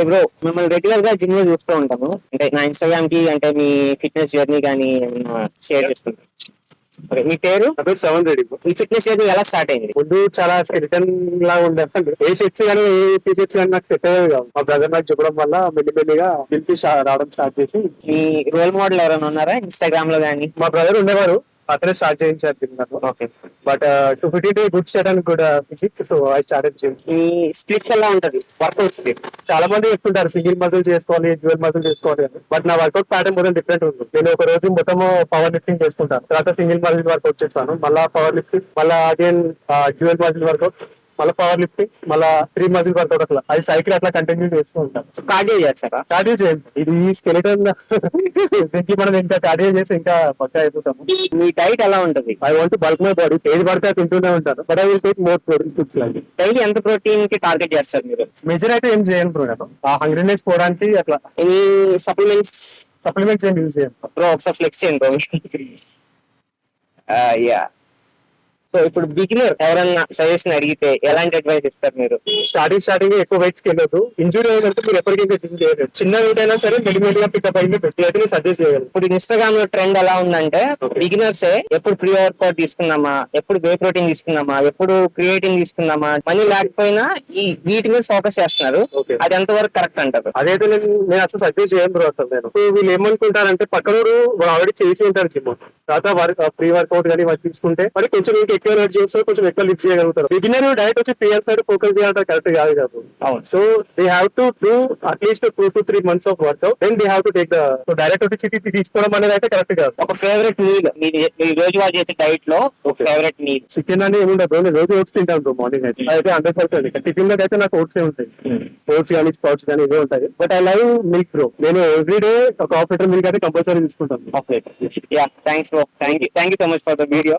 Bro మిమ్మల్ని regular గా gym లో చూస్తూ ఉంటాము. అంటే నా ఇన్స్టాగ్రామ్ కి అంటే మీ ఫిట్నెస్ జర్నీ కానీ షేర్ చేసుకుంటాం. ఓకే, మీ పేరు? నా పేరు శ్రవణ్ రెడ్డి. ఈ ఫిట్నెస్ జర్నీ ఎలా స్టార్ట్ అయింది? ముందు చాలా స్కెలిటన్ లాగా ఉండేది. ఏ షర్ట్స్ కానీ ఏ టీ షర్ట్స్ కానీ నాకు సెట్ అయ్యేది కాదు. మా బ్రదర్ నాకు చెప్పడం వల్ల మెల్లిమెల్లిగా దిల్పి రావడం స్టార్ట్ చేసి. మీ రోల్ మోడల్ ఎవరైనా ఉన్నారా ఇన్స్టాగ్రామ్ లో కానీ? మా బ్రదర్ ఉండేవారు, అతనే స్టార్ట్ చేయించారు జిమ్ నాకు. Okay, but 250 good set and good physique, so I started gym. Me split ఎలా ఉంటది వర్కౌట్ స్ప్లిట్? చాలా మంది చెప్తుంటారు సింగిల్ మజిల్ చేసుకోవాలి, డ్యూయల్ మజిల్ చేసుకోవాలి అని. బట్ నా వర్కౌట్ ప్యాటర్న్ మొత్తం డిఫరెంట్ ఉంది. నేను ఒక రోజు మొత్తం పవర్ లిఫ్టింగ్ చేసుకుంటాను, తర్వాత సింగిల్ మజిల్ వర్కౌట్ చేస్తాను, మళ్ళా పవర్ లిఫ్టింగ్, మళ్ళా అగైన్ డ్యూయల్ మజిల్ వర్కౌట్, మళ్ళీ పవర్ లిఫ్టింగ్, మళ్ళీ 3 మజిల్ వర్కౌట్. అట్లా అది సైకిల్ అట్లా కంటిన్యూ చేస్తూ ఉంటాం. కార్డియో చేస్తారా? కార్డియో చేయండి, ఇది స్కెలిటన్ దీనికి మనం ఇంకా కార్డియో చేసి ఇంకా పక్కా అయిపోతాము. మీ డైట్ ఎలా ఉంటది? I want bulk my body, ఏది పడితే అది తింటూనే ఉంటాను, but I will take more protein foods. లాంటి డైలీ ఎంత ప్రోటీన్ కి టార్గెట్ చేస్తారు మీరు? మెజర్ అయితే ఏం చేయను బ్రో, నేను ఆ హంగ్రీనెస్ పోవడానికి అట్లా ఎనీ సప్లిమెంట్స్ ఏం యూజ్ చేయను. బ్రో ఒకసారి ఫ్లెక్స్ చేయండి బ్రో. యా, సో ఇప్పుడు బిగినర్ ఎవరన్నా సజెషన్ అడిగితే ఎలాంటి అడ్వైస్ ఇస్తారు మీరు? స్టార్టింగ్ ఎక్కువ వెయిట్స్ కి వెళ్ళదు. ఇంజురీ అయ్యేదంటే మీరు ఎప్పటికీ జిమ్ చేయలేదు. చిన్న వెయిట్ అయినా సరే మెల్లిమెల్లిగా పికప్ అయింది పెట్టి అయితే సజెస్ట్ చేయగలరు. ఇప్పుడు ఇన్స్టాగ్రామ్ లో ట్రెండ్ ఎలా ఉందంటే బిగినర్స్ ఎప్పుడు ప్రీ వర్కౌట్ తీసుకుందామా, ఎప్పుడు వే ప్రోటీన్ తీసుకుందామా, ఎప్పుడు క్రియేటిన్ తీసుకుందామా, మనీ లేకపోయినా ఈ వీటి మీద ఫోకస్ చేస్తున్నారు. Okay. అది ఎంతవరకు కరెక్ట్ అంటారు? అదైతే నేను అసలు సజెస్ట్ చేయను బ్రో. అసలు నేను వీళ్ళు ఏమనుకుంటారంటే పక్కనోడు ఆల్రెడీ చేసి ఉంటారు జిమ్, తర్వాత ప్రీ వర్కౌట్ కానీ వాళ్ళు తీసుకుంటే మరి కొంచెం ఇంకా ఎక్కువ ఎనర్జీ వస్తుంది, కొంచెం ఎక్కువ లిఫ్ట్ చేయగలుగుతారు. బిగినర్ డైరెక్ట్ వచ్చి పిఎల్ సైడ్ ఫోకస్ చేయాలంటే కరెక్ట్ కాదు కాదు. అవును. So they have to do at least 2 to 3 months of workout, then they have to take the. So direct వచ్చి చిట్టి తీసుకోవడం అనేది అయితే కరెక్ట్ కాదు. ఒక ఫేవరెట్ మీల్ మీ రోజువారీ చేసే డైట్ లో ఒక ఫేవరెట్ మీల్? చికెన్ అని ఏముండదు, నేను రోజు ఓట్స్ తింటాను బ్రో. మార్నింగ్ అయితే 100%. టిఫిన్ లో అయితే నాకు ఓట్స్ ఉంటాయి, ఓట్స్ కానీ స్పౌట్స్ కానీ ఇవే ఉంటాయి. But I love milk bro. నేను ఎవ్రీడే ఒక హాఫ్ లీటర్ మిల్క్ అయితే కంపల్సరీ తీసుకుంటాను. Yeah, thanks bro. Thank you so much for the video.